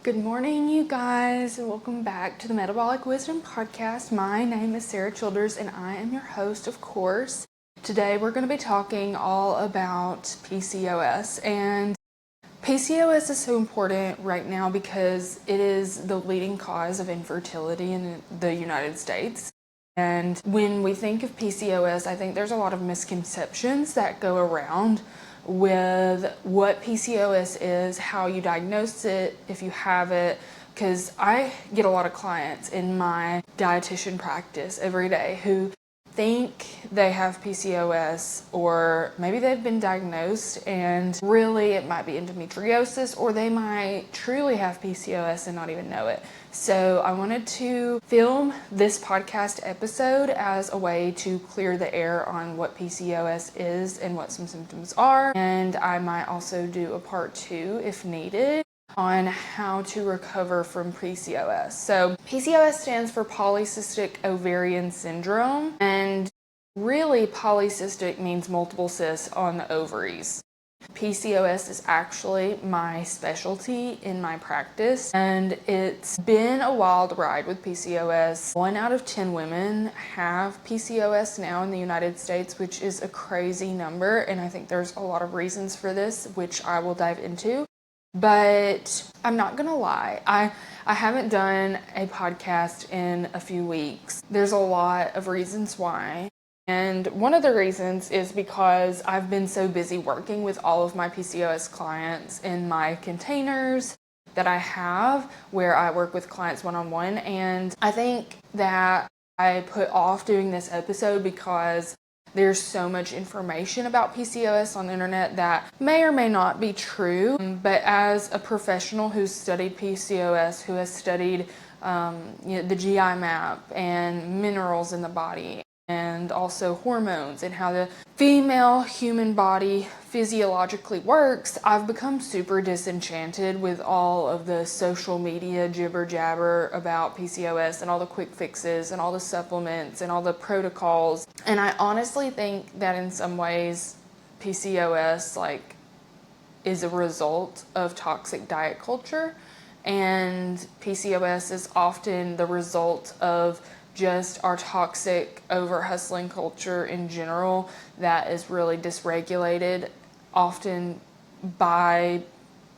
Good morning, you guys, and welcome back to the Metabolic Wisdom Podcast. My name is Sara Childers, and I am your host, of course. Today, we're going to be talking all about PCOS, and PCOS is so important right now because it is the leading cause of infertility in the United States. And when we think of PCOS, I think there's a lot of misconceptions that go around with what PCOS is, how you diagnose it, if you have it, because I get a lot of clients in my dietitian practice every day who think they have PCOS, or maybe they've been diagnosed and really it might be endometriosis, or they might truly have PCOS and not even know it. So I wanted to film this podcast episode as a way to clear the air on what PCOS is and what some symptoms are. And I might also do a part 2 if needed on how to recover from PCOS. So PCOS stands for Polycystic Ovarian Syndrome, and really polycystic means multiple cysts on the ovaries. PCOS is actually my specialty in my practice, and it's been a wild ride with PCOS. 1 out of 10 women have PCOS now in the United States, which is a crazy number, and I think there's a lot of reasons for this, which I will dive into. But I'm not gonna lie, I haven't done a podcast in a few weeks. There's a lot of reasons why. And one of the reasons is because I've been so busy working with all of my PCOS clients in my containers that I have, where I work with clients one-on-one. And I think that I put off doing this episode because there's so much information about PCOS on the internet that may or may not be true. But as a professional who's studied PCOS, who has studied the GI map and minerals in the body, and also hormones and how the female human body physiologically works, I've become super disenchanted with all of the social media jibber jabber about PCOS and all the quick fixes and all the supplements and all the protocols. And I honestly think that in some ways PCOS is a result of toxic diet culture, and PCOS is often the result of just our toxic over-hustling culture in general that is really dysregulated, often by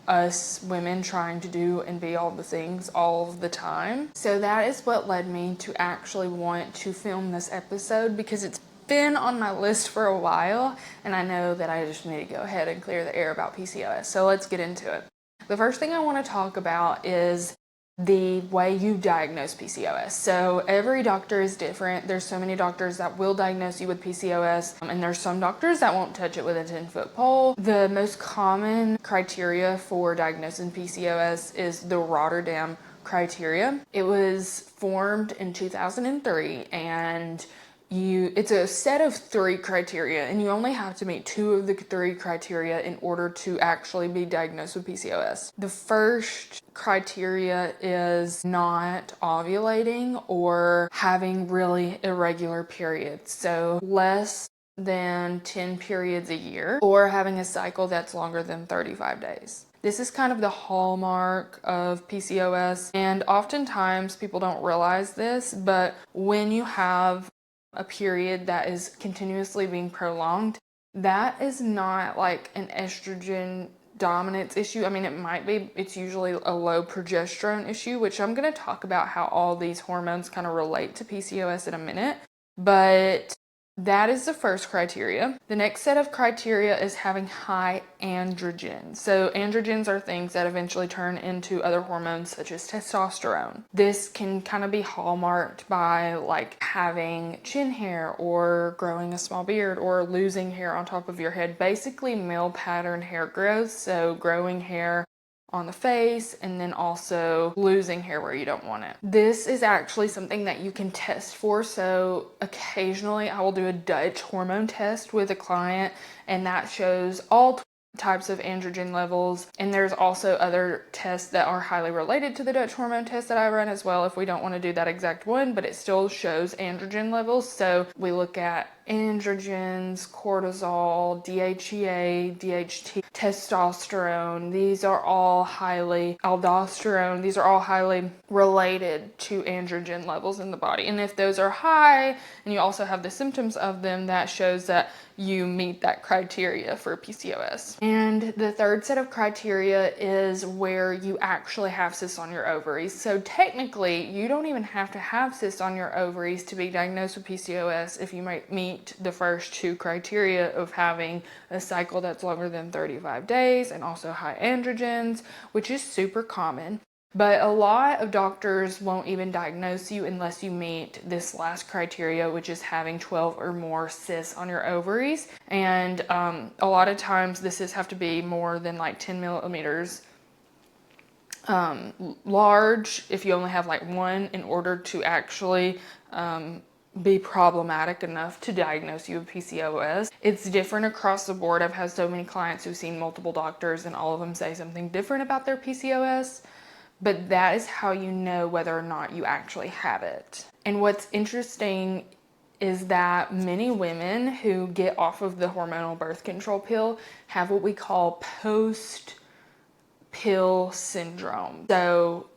us women trying to do and be all the things all of the time. So that is what led me to actually want to film this episode, because it's been on my list for a while, and I know that I just need to go ahead and clear the air about PCOS. So let's get into it. The first thing I want to talk about is the way you diagnose PCOS. So every doctor is different. There's so many doctors that will diagnose you with PCOS, and there's some doctors that won't touch it with a 10-foot pole. The most common criteria for diagnosing PCOS is the Rotterdam criteria. It was formed in 2003, and it's a set of 3 criteria, and you only have to meet 2 of the 3 criteria in order to actually be diagnosed with PCOS. The first criteria is not ovulating or having really irregular periods, so less than 10 periods a year, or having a cycle that's longer than 35 days. This is kind of the hallmark of PCOS, and oftentimes people don't realize this, but when you have a period that is continuously being prolonged, that is not like an estrogen dominance issue. I mean, it might be. It's usually a low progesterone issue, which I'm going to talk about how all these hormones kind of relate to PCOS in a minute. But that is the first criteria. The next set of criteria is having high androgens. So androgens are things that eventually turn into other hormones such as testosterone. This can kind of be hallmarked by having chin hair, or growing a small beard, or losing hair on top of your head. Basically male pattern hair growth, so growing hair on the face, and then also losing hair where you don't want it. This is actually something that you can test for. So occasionally I will do a Dutch hormone test with a client, and that shows all types of androgen levels. And there's also other tests that are highly related to the Dutch hormone test that I run as well, if we don't want to do that exact one, but it still shows androgen levels. So we look at androgens, cortisol, DHEA, DHT, testosterone. These are all highly, aldosterone, these are all highly related to androgen levels in the body. And if those are high and you also have the symptoms of them, that shows that you meet that criteria for PCOS. And the third set of criteria is where you actually have cysts on your ovaries. So technically, you don't even have to have cysts on your ovaries to be diagnosed with PCOS if you might meet the first two criteria of having a cycle that's longer than 35 days and also high androgens, which is super common. But a lot of doctors won't even diagnose you unless you meet this last criteria, which is having 12 or more cysts on your ovaries. And a lot of times the cysts have to be more than like 10 millimeters large if you only have like one, in order to actually be problematic enough to diagnose you with PCOS. It's different across the board. I've had so many clients who've seen multiple doctors and all of them say something different about their PCOS. But that is how you know whether or not you actually have it. And what's interesting is that many women who get off of the hormonal birth control pill have what we call post-pill syndrome. So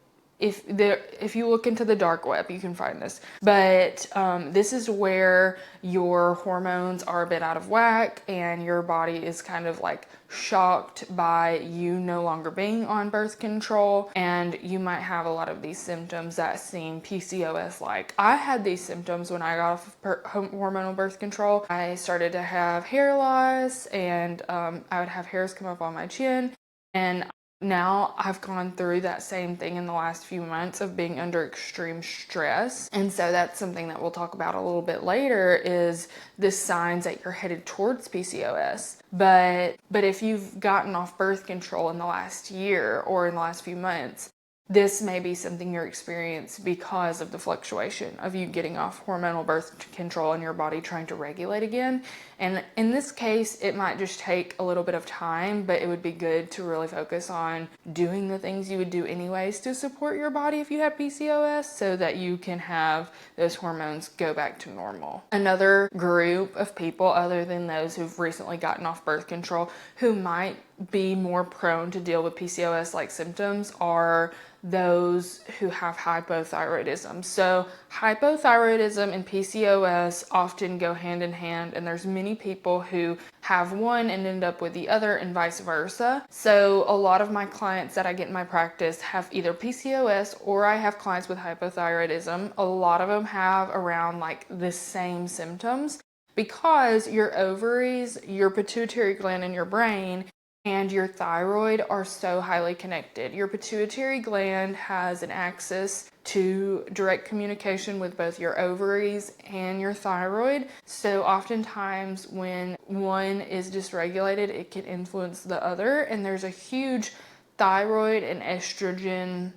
if you look into the dark web, you can find this. But this is where your hormones are a bit out of whack and your body is kind of like shocked by you no longer being on birth control, and you might have a lot of these symptoms that seem PCOS-like. I had these symptoms when I got off of hormonal birth control. I started to have hair loss, and I would have hairs come up on my chin, and now I've gone through that same thing in the last few months of being under extreme stress. And so that's something that we'll talk about a little bit later, is the signs that you're headed towards PCOS. But if you've gotten off birth control in the last year or in the last few months, this may be something you're experiencing because of the fluctuation of you getting off hormonal birth control and your body trying to regulate again. And in this case, it might just take a little bit of time, but it would be good to really focus on doing the things you would do anyways to support your body if you have PCOS, so that you can have those hormones go back to normal. Another group of people, other than those who've recently gotten off birth control, who might be more prone to deal with PCOS-like symptoms are those who have hypothyroidism. So hypothyroidism and PCOS often go hand in hand, and there's many people who have one and end up with the other and vice versa. So a lot of my clients that I get in my practice have either PCOS, or I have clients with hypothyroidism. A lot of them have around like the same symptoms, because your ovaries, your pituitary gland in your brain, and your thyroid are so highly connected. Your pituitary gland has an axis to direct communication with both your ovaries and your thyroid. So oftentimes when one is dysregulated, it can influence the other. And there's a huge thyroid and estrogen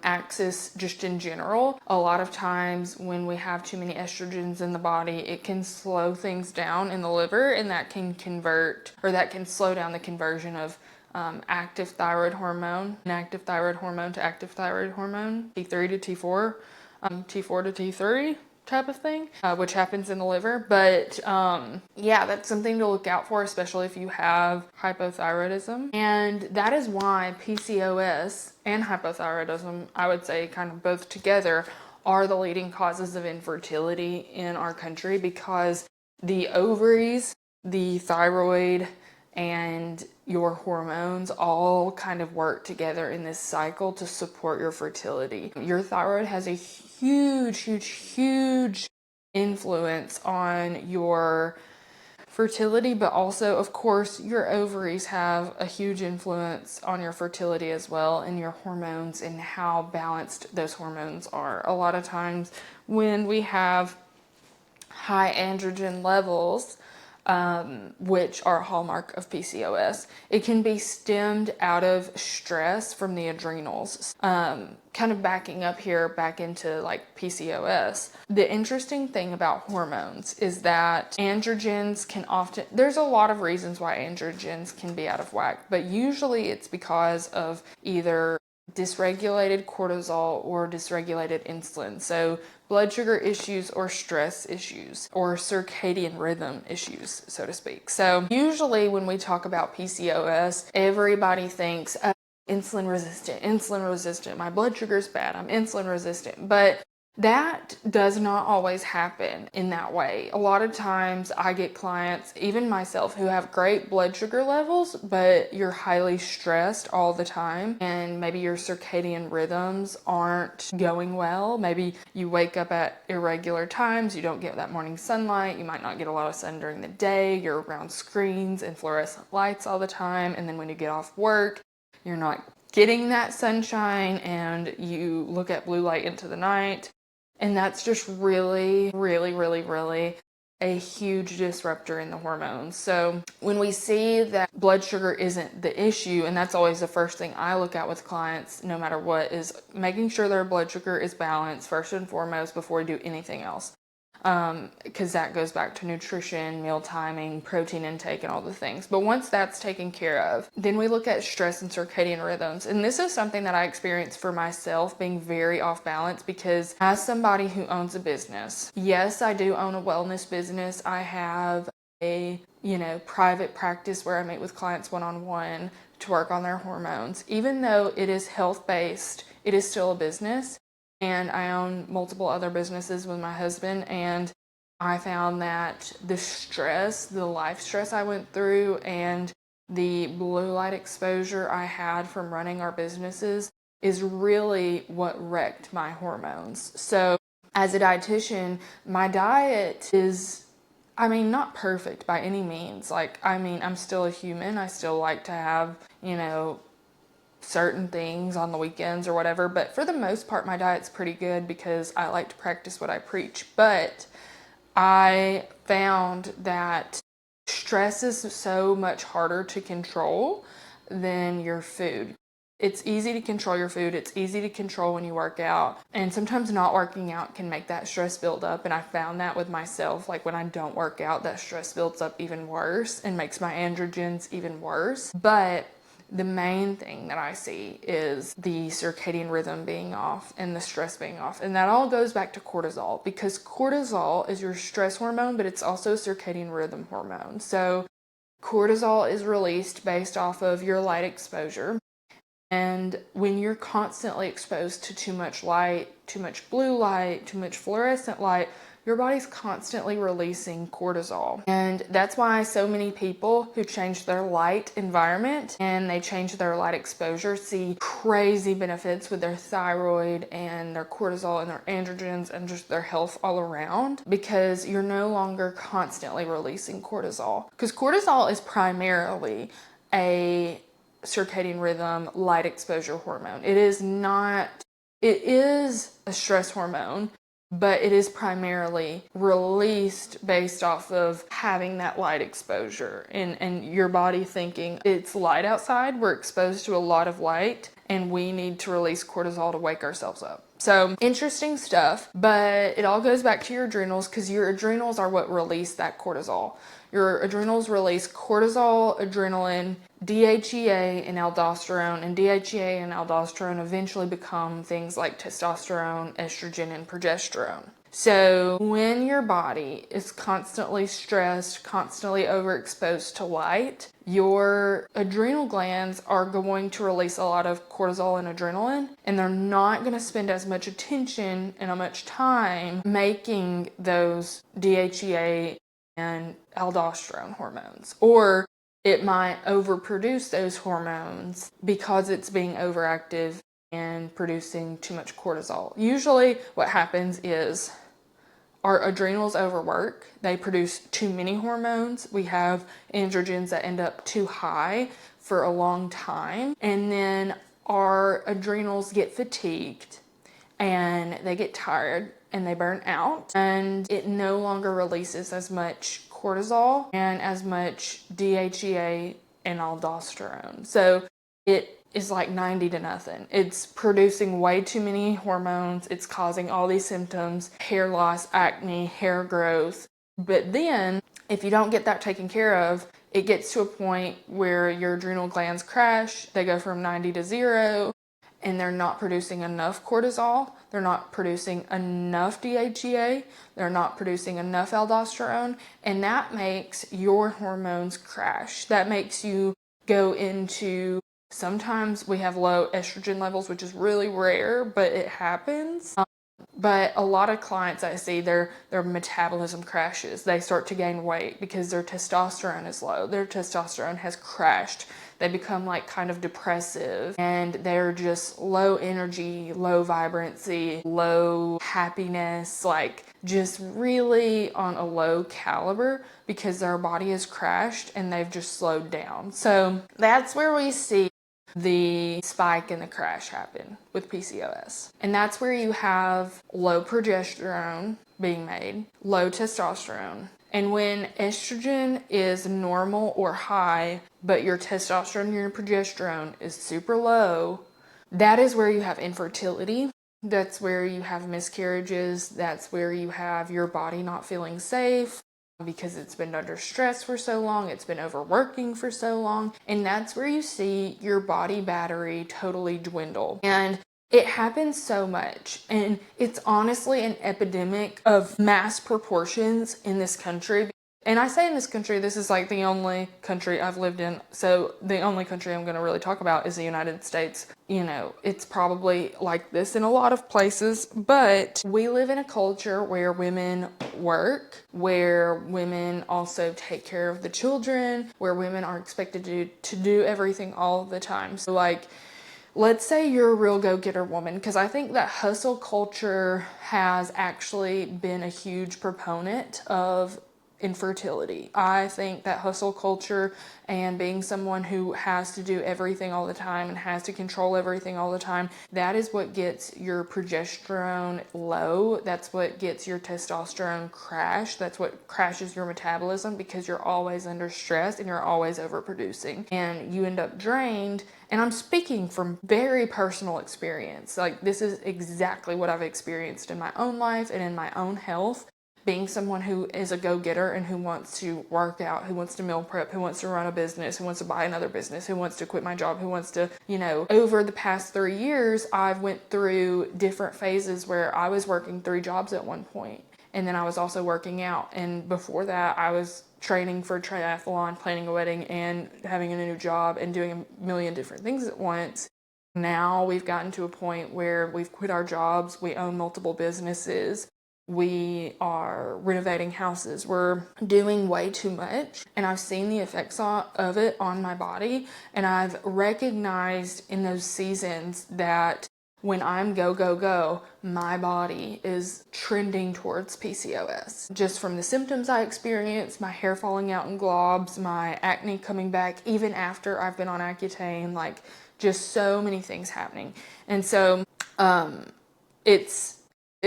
axis just in general. A lot of times when we have too many estrogens in the body, it can slow things down in the liver, and that can slow down the conversion of active thyroid hormone, inactive thyroid hormone to active thyroid hormone, T3 to T4, T4 to T3 type of thing, which happens in the liver. But yeah, that's something to look out for, especially if you have hypothyroidism. And that is why PCOS and hypothyroidism, I would say kind of both together, are the leading causes of infertility in our country, because the ovaries, the thyroid, and your hormones all kind of work together in this cycle to support your fertility. Your thyroid has a huge influence on your fertility, but also, of course, your ovaries have a huge influence on your fertility as well, and your hormones and how balanced those hormones are. A lot of times when we have high androgen levels, which are a hallmark of PCOS. It can be stemmed out of stress from the adrenals. Kind of backing up here back into like PCOS. The interesting thing about hormones is that androgens can often, there's a lot of reasons why androgens can be out of whack, but usually it's because of either dysregulated cortisol or dysregulated insulin. So blood sugar issues or stress issues or circadian rhythm issues, so to speak. So usually when we talk about PCOS, everybody thinks insulin resistant, my blood sugar's bad, I'm insulin resistant. But that does not always happen in that way. A lot of times I get clients, even myself, who have great blood sugar levels, but you're highly stressed all the time and maybe your circadian rhythms aren't going well. Maybe you wake up at irregular times, you don't get that morning sunlight, you might not get a lot of sun during the day, you're around screens and fluorescent lights all the time, and then when you get off work, you're not getting that sunshine and you look at blue light into the night. And that's just really, really, really, really a huge disruptor in the hormones. So when we see that blood sugar isn't the issue, and that's always the first thing I look at with clients, no matter what, is making sure their blood sugar is balanced first and foremost before we do anything else. Because that goes back to nutrition, meal timing, protein intake, and all the things. But once that's taken care of, then we look at stress and circadian rhythms. And this is something that I experienced for myself, being very off balance, because as somebody who owns a business, yes, I do own a wellness business. I have a, private practice where I meet with clients one-on-one to work on their hormones. Even though it is health-based, it is still a business. And I own multiple other businesses with my husband, and I found that the stress, the life stress I went through, and the blue light exposure I had from running our businesses is really what wrecked my hormones. So as a dietitian, my diet is, not perfect by any means. I'm still a human. I still like to have, certain things on the weekends or whatever, but for the most part my diet's pretty good because I like to practice what I preach. But I found that stress is so much harder to control than your food. It's easy to control your food, it's easy to control when you work out, and sometimes not working out can make that stress build up. And I found that with myself, like when I don't work out, that stress builds up even worse and makes my androgens even worse. But the main thing that I see is the circadian rhythm being off and the stress being off. And that all goes back to cortisol, because cortisol is your stress hormone, but it's also a circadian rhythm hormone. So cortisol is released based off of your light exposure. And when you're constantly exposed to too much light, too much blue light, too much fluorescent light, your body's constantly releasing cortisol. And that's why so many people who change their light environment and they change their light exposure see crazy benefits with their thyroid and their cortisol and their androgens and just their health all around, because you're no longer constantly releasing cortisol. Because cortisol is primarily a circadian rhythm light exposure hormone. It is a stress hormone, but it is primarily released based off of having that light exposure and your body thinking it's light outside, we're exposed to a lot of light, and we need to release cortisol to wake ourselves up. So interesting stuff, but it all goes back to your adrenals, because your adrenals are what release that cortisol. Your adrenals release cortisol, adrenaline, DHEA, and aldosterone, and DHEA and aldosterone eventually become things like testosterone, estrogen, and progesterone. So when your body is constantly stressed, constantly overexposed to light, your adrenal glands are going to release a lot of cortisol and adrenaline, and they're not going to spend as much attention and as much time making those DHEA and aldosterone hormones. Or it might overproduce those hormones because it's being overactive and producing too much cortisol. Usually what happens is our adrenals overwork. They produce too many hormones. We have androgens that end up too high for a long time. And then our adrenals get fatigued and they get tired and they burn out, and it no longer releases as much cortisol and as much DHEA and aldosterone. So it is like 90 to nothing. It's producing way too many hormones. It's causing all these symptoms, hair loss, acne, hair growth. But then if you don't get that taken care of, it gets to a point where your adrenal glands crash. They go from 90 to 0, and they're not producing enough cortisol. They're not producing enough DHEA. They're not producing enough aldosterone. And that makes your hormones crash. That makes you go into, sometimes we have low estrogen levels, which is really rare, but it happens. But a lot of clients I see, their metabolism crashes. They start to gain weight because their testosterone is low. Their testosterone has crashed. They become like kind of depressive, and they're just low energy, low vibrancy, low happiness, like just really on a low caliber because their body has crashed and they've just slowed down. So that's where we see the spike and the crash happen with PCOS. And that's where you have low progesterone being made, low testosterone. And when estrogen is normal or high, but your testosterone and your progesterone is super low, that is where you have infertility. That's where you have miscarriages. That's where you have your body not feeling safe because it's been under stress for so long, it's been overworking for so long, and that's where you see your body battery totally dwindle. And it happens so much, and it's honestly an epidemic of mass proportions in this country. And I say in this country, this is like the only country I've lived in, so the only country I'm going to really talk about is the United States. You know, it's probably like this in a lot of places, but we live in a culture where women work, where women also take care of the children, where women are expected to do everything all the time. So like, let's say you're a real go-getter woman, because I think that hustle culture has actually been a huge proponent of infertility. I think that hustle culture and being someone who has to do everything all the time and has to control everything all the time, that is what gets your progesterone low. That's what gets your testosterone crash. That's what crashes your metabolism because you're always under stress and you're always overproducing and you end up drained. And I'm speaking from very personal experience. Like, this is exactly what I've experienced in my own life and in my own health. Being someone who is a go-getter and who wants to work out, who wants to meal prep, who wants to run a business, who wants to buy another business, who wants to quit my job, who wants to, over the past 3 years, I've went through different phases where I was working 3 jobs at one point. And then I was also working out. And before that, I was training for triathlon, planning a wedding, and having a new job and doing a million different things at once. Now we've gotten to a point where we've quit our jobs. We own multiple businesses. We are renovating houses. We're doing way too much, and I've seen the effects of it on my body, and I've recognized in those seasons that when I'm go, my body is trending towards PCOS. Just from the symptoms I experience, my hair falling out in globs, my acne coming back even after I've been on Accutane, like just so many things happening. And so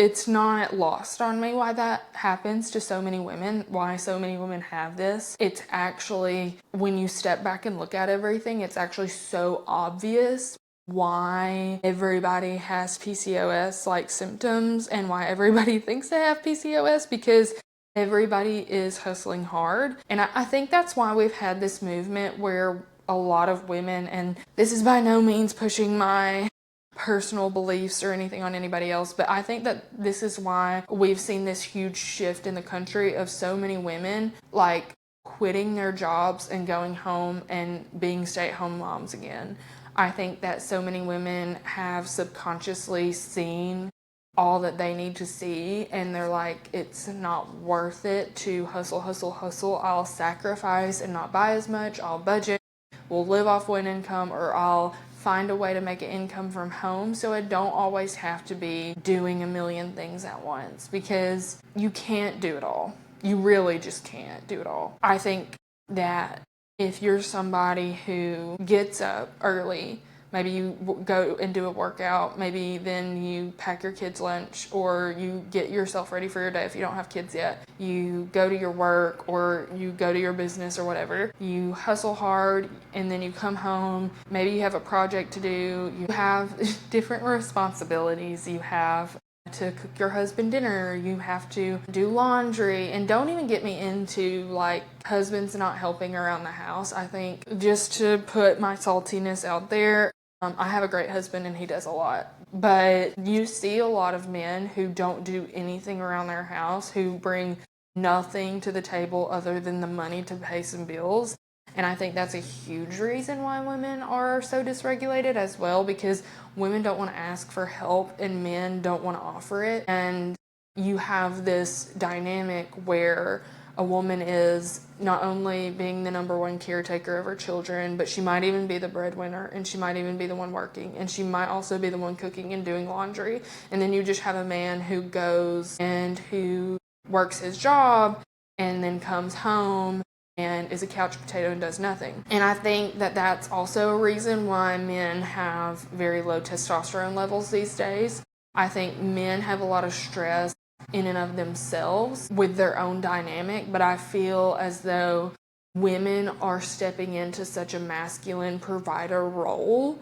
it's not lost on me why that happens to so many women, why so many women have this. It's actually, when you step back and look at everything, it's actually so obvious why everybody has PCOS like symptoms and why everybody thinks they have PCOS, because everybody is hustling hard. And I think that's why we've had this movement where a lot of women, and this is by no means pushing my personal beliefs or anything on anybody else, but I think that this is why we've seen this huge shift in the country of so many women like quitting their jobs and going home and being stay-at-home moms again. I think that so many women have subconsciously seen all that they need to see, and they're like, it's not worth it to hustle. I'll sacrifice and not buy as much. I'll budget. We'll live off one income, or I'll find a way to make an income from home so I don't always have to be doing a million things at once, because you can't do it all. You really just can't do it all. I think that if you're somebody who gets up early, Maybe you go and do a workout. Maybe then you pack your kids' lunch, or you get yourself ready for your day if you don't have kids yet. You go to your work, or you go to your business or whatever. You hustle hard, and then you come home. Maybe you have a project to do. You have different responsibilities. You have to cook your husband dinner, you have to do laundry, and don't even get me into like husbands not helping around the house. I think, just to put my saltiness out there, I have a great husband and he does a lot, but you see a lot of men who don't do anything around their house, who bring nothing to the table other than the money to pay some bills. And I think that's a huge reason why women are so dysregulated as well, because women don't want to ask for help and men don't want to offer it. And you have this dynamic where a woman is not only being the number one caretaker of her children, but she might even be the breadwinner, and she might even be the one working, and she might also be the one cooking and doing laundry. And then you just have a man who goes and who works his job and then comes home and is a couch potato and does nothing. And I think that that's also a reason why men have very low testosterone levels these days. I think men have a lot of stress in and of themselves with their own dynamic, but I feel as though women are stepping into such a masculine provider role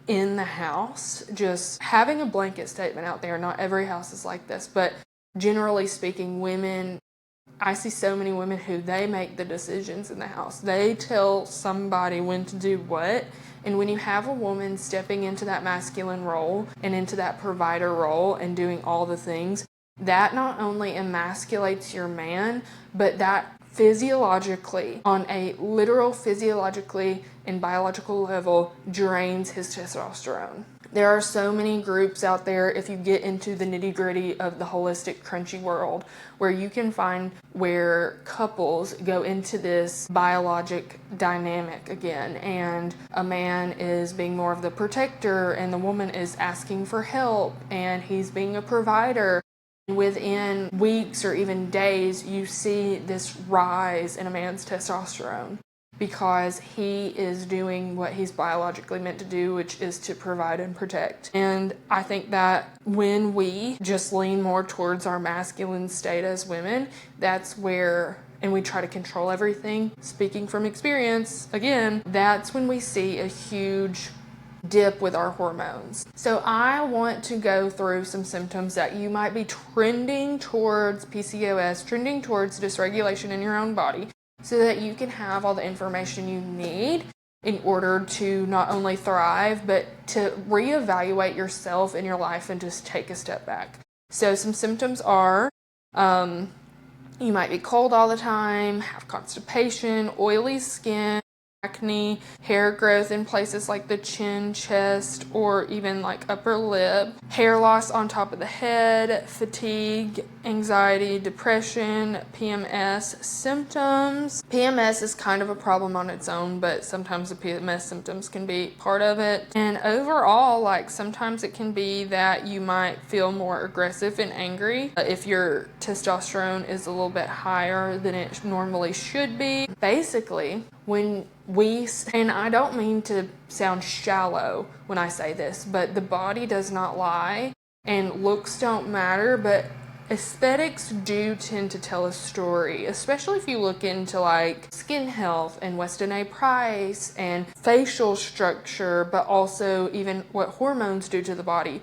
in the house. Just having a blanket statement out there, not every house is like this, but generally speaking, women, I see so many women who they make the decisions in the house. They tell somebody when to do what. And when you have a woman stepping into that masculine role and into that provider role and doing all the things, that not only emasculates your man, but that physiologically, on a literal physiologically and biological level, drains his testosterone. There are so many groups out there, if you get into the nitty-gritty of the holistic crunchy world, where you can find where couples go into this biologic dynamic again, and a man is being more of the protector and the woman is asking for help and he's being a provider. Within weeks or even days, you see this rise in a man's testosterone, because he is doing what he's biologically meant to do, which is to provide and protect. And I think that when we just lean more towards our masculine state as women, that's where, and we try to control everything, speaking from experience, again, that's when we see a huge dip with our hormones. So I want to go through some symptoms that you might be trending towards PCOS, trending towards dysregulation in your own body, so that you can have all the information you need in order to not only thrive, but to reevaluate yourself in your life and just take a step back. So some symptoms are, you might be cold all the time, have constipation, oily skin, acne, hair growth in places like the chin, chest, or even like upper lip, hair loss on top of the head, fatigue, anxiety, depression, PMS symptoms. PMS is kind of a problem on its own, but sometimes the PMS symptoms can be part of it. And overall, like sometimes it can be that you might feel more aggressive and angry if your testosterone is a little bit higher than it normally should be. Basically, when and I don't mean to sound shallow when I say this, but the body does not lie and looks don't matter, but aesthetics do tend to tell a story, especially if you look into like skin health and Weston A. Price and facial structure, but also even what hormones do to the body.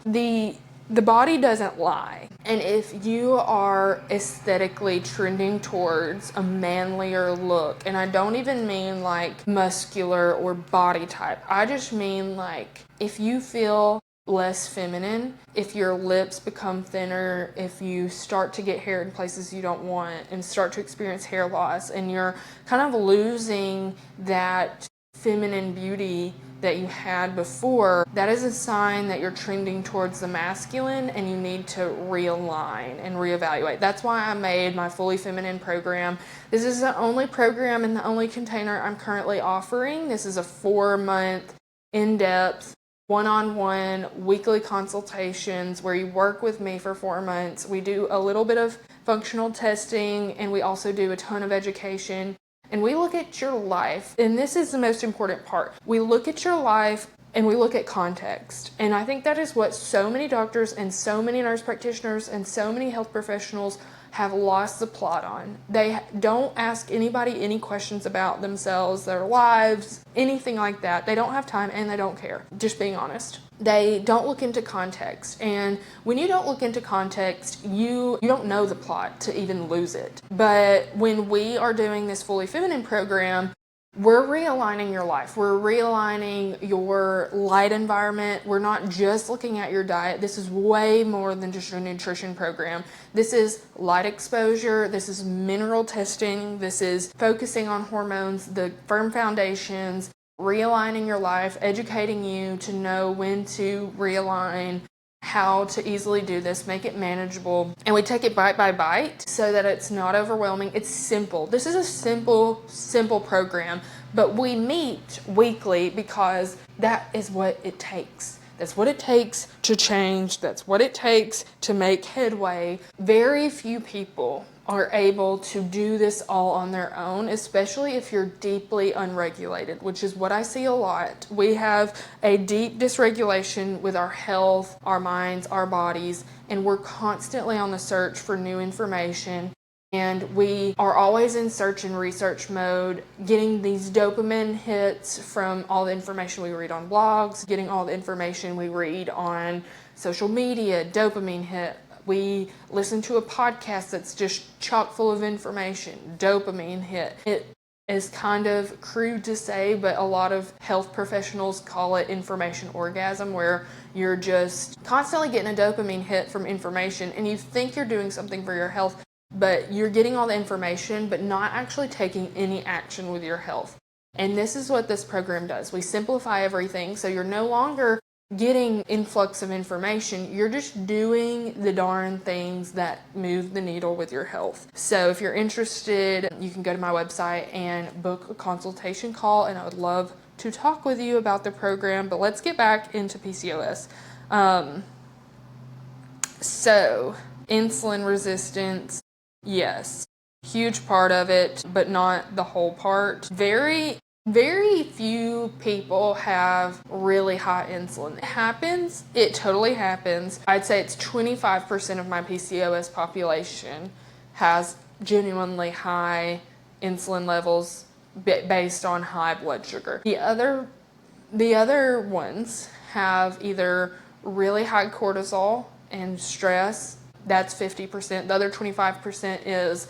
The body doesn't lie. And if you are aesthetically trending towards a manlier look, and I don't even mean like muscular or body type, I just mean like if you feel less feminine, if your lips become thinner, if you start to get hair in places you don't want and start to experience hair loss, and you're kind of losing that feminine beauty that you had before, that is a sign that you're trending towards the masculine and you need to realign and reevaluate. That's why I made my Fully Feminine program. This is the only program and the only container I'm currently offering. This is a 4-month in-depth one-on-one weekly consultations where you work with me for 4 months. We do a little bit of functional testing, and we also do a ton of education. And we look at your life, and this is the most important part. We look at your life and we look at context. And I think that is what so many doctors and so many nurse practitioners and so many health professionals have lost the plot on. They don't ask anybody any questions about themselves, their lives, anything like that. They don't have time and they don't care, just being honest. They don't look into context. And when you don't look into context, you don't know the plot to even lose it. But when we are doing this Fully Feminine program, we're realigning your life. We're realigning your light environment. We're not just looking at your diet. This is way more than just a nutrition program. This is light exposure. This is mineral testing. This is focusing on hormones, the firm foundations, realigning your life, educating you to know when to realign, how to easily do this, make it manageable. And we take it bite by bite so that it's not overwhelming. It's simple. This is a simple program, but we meet weekly because that is what it takes. That's what it takes to change. That's what it takes to make headway. Very few people are able to do this all on their own, especially if you're deeply unregulated, which is what I see a lot. We have a deep dysregulation with our health, our minds, our bodies, and we're constantly on the search for new information. And we are always in search and research mode, getting these dopamine hits from all the information we read on blogs, getting all the information we read on social media, dopamine hit. We listen to a podcast that's just chock full of information, dopamine hit. It is kind of crude to say, but a lot of health professionals call it information orgasm, where you're just constantly getting a dopamine hit from information and you think you're doing something for your health, but you're getting all the information, but not actually taking any action with your health. And this is what this program does. We simplify everything, so you're no longer getting influx of information. You're just doing the darn things that move the needle with your health. So if you're interested, you can go to my website and book a consultation call, and I would love to talk with you about the program. But let's get back into PCOS. So insulin resistance, yes, huge part of it, but not the whole part. Very few people have really high insulin. It happens. It totally happens. I'd say it's 25% of my PCOS population has genuinely high insulin levels based on high blood sugar. The other ones have either really high cortisol and stress. That's 50%. The other 25% is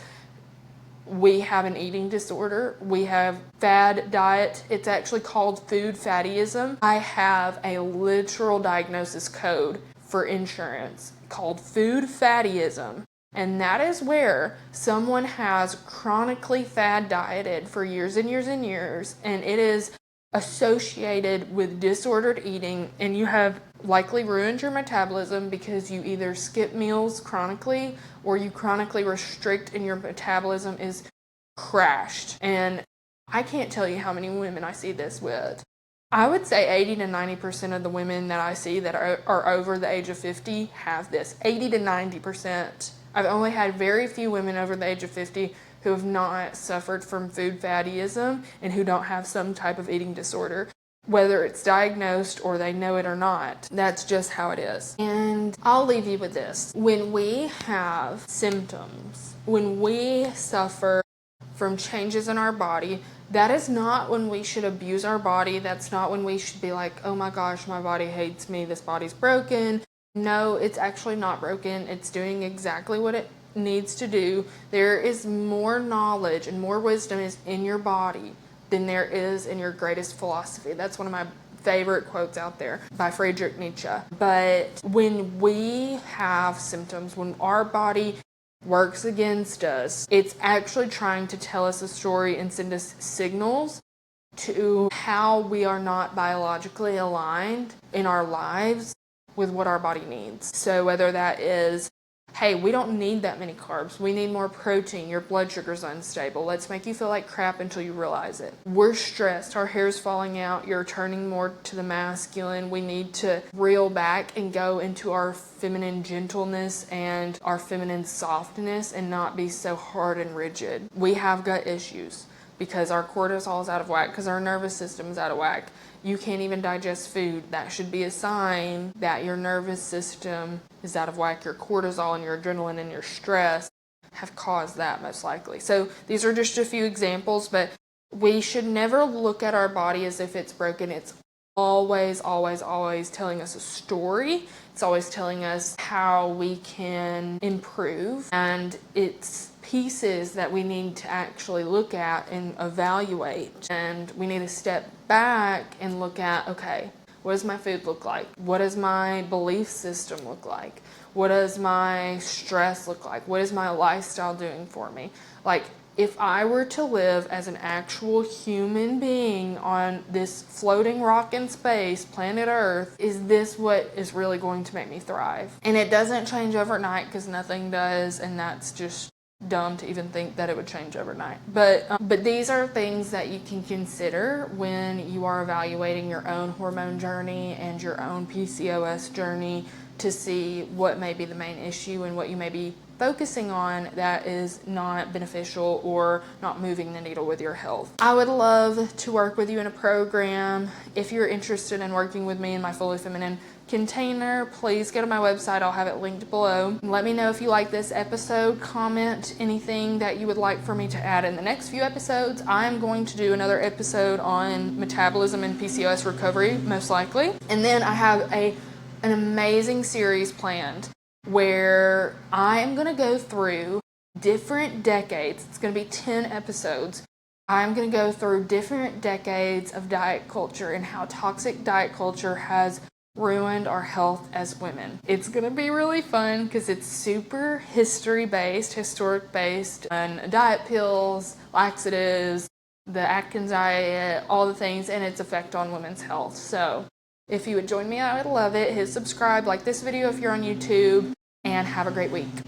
we have an eating disorder. We have fad diet. It's actually called food fattyism. I have a literal diagnosis code for insurance called food fattyism. And that is where someone has chronically fad dieted for years and years and years, and it is associated with disordered eating, and you have likely ruined your metabolism because you either skip meals chronically or you chronically restrict and your metabolism is crashed. And I can't tell you how many women I see this with. I would say 80 to 90% of the women that I see that are over the age of 50 have this. 80 to 90%. I've only had very few women over the age of 50 who have not suffered from food fattyism and who don't have some type of eating disorder. Whether it's diagnosed or they know it or not, that's just how it is. And I'll leave you with this. When we have symptoms, when we suffer from changes in our body, that is not when we should abuse our body. That's not when we should be like, oh my gosh, my body hates me, this body's broken. No, it's actually not broken. It's doing exactly what it needs to do. There is more knowledge and more wisdom is in your body than there is in your greatest philosophy. That's one of my favorite quotes out there by Friedrich Nietzsche. But when we have symptoms, when our body works against us, it's actually trying to tell us a story and send us signals to how we are not biologically aligned in our lives with what our body needs. So whether that is, hey, we don't need that many carbs. We need more protein. Your blood sugar's unstable. Let's make you feel like crap until you realize it. We're stressed. Our hair's falling out. You're turning more to the masculine. We need to reel back and go into our feminine gentleness and our feminine softness and not be so hard and rigid. We have gut issues. because our cortisol is out of whack, because our nervous system is out of whack. You can't even digest food. That should be a sign that your nervous system is out of whack. Your cortisol and your adrenaline and your stress have caused that, most likely. So these are just a few examples, but we should never look at our body as if it's broken. It's always telling us a story. It's always telling us how we can improve, and it's pieces that we need to actually look at and evaluate. And we need to step back and look at, okay, what does my food look like? What does my belief system look like? What does my stress look like? What is my lifestyle doing for me? Like, if I were to live as an actual human being on this floating rock in space, planet Earth, is this what is really going to make me thrive? And it doesn't change overnight, because nothing does, and that's just dumb to even think that it would change overnight. But these are things that you can consider when you are evaluating your own hormone journey and your own PCOS journey, to see what may be the main issue and what you may be focusing on that is not beneficial or not moving the needle with your health. I would love to work with you in a program. If you're interested in working with me in my Fully Feminine container, please go to my website. I'll have it linked below. Let me know if you like this episode. Comment anything that you would like for me to add in the next few episodes. I'm going to do another episode on metabolism and PCOS recovery, most likely. And then I have an amazing series planned where I'm going to go through different decades. It's going to be 10 episodes. I'm going to go through different decades of diet culture and how toxic diet culture has ruined our health as women. It's going to be really fun because it's super historic based on diet pills, laxatives, the Atkins diet, all the things, and its effect on women's health. So if you would join me, I would love it. Hit subscribe, like this video if you're on YouTube, and have a great week.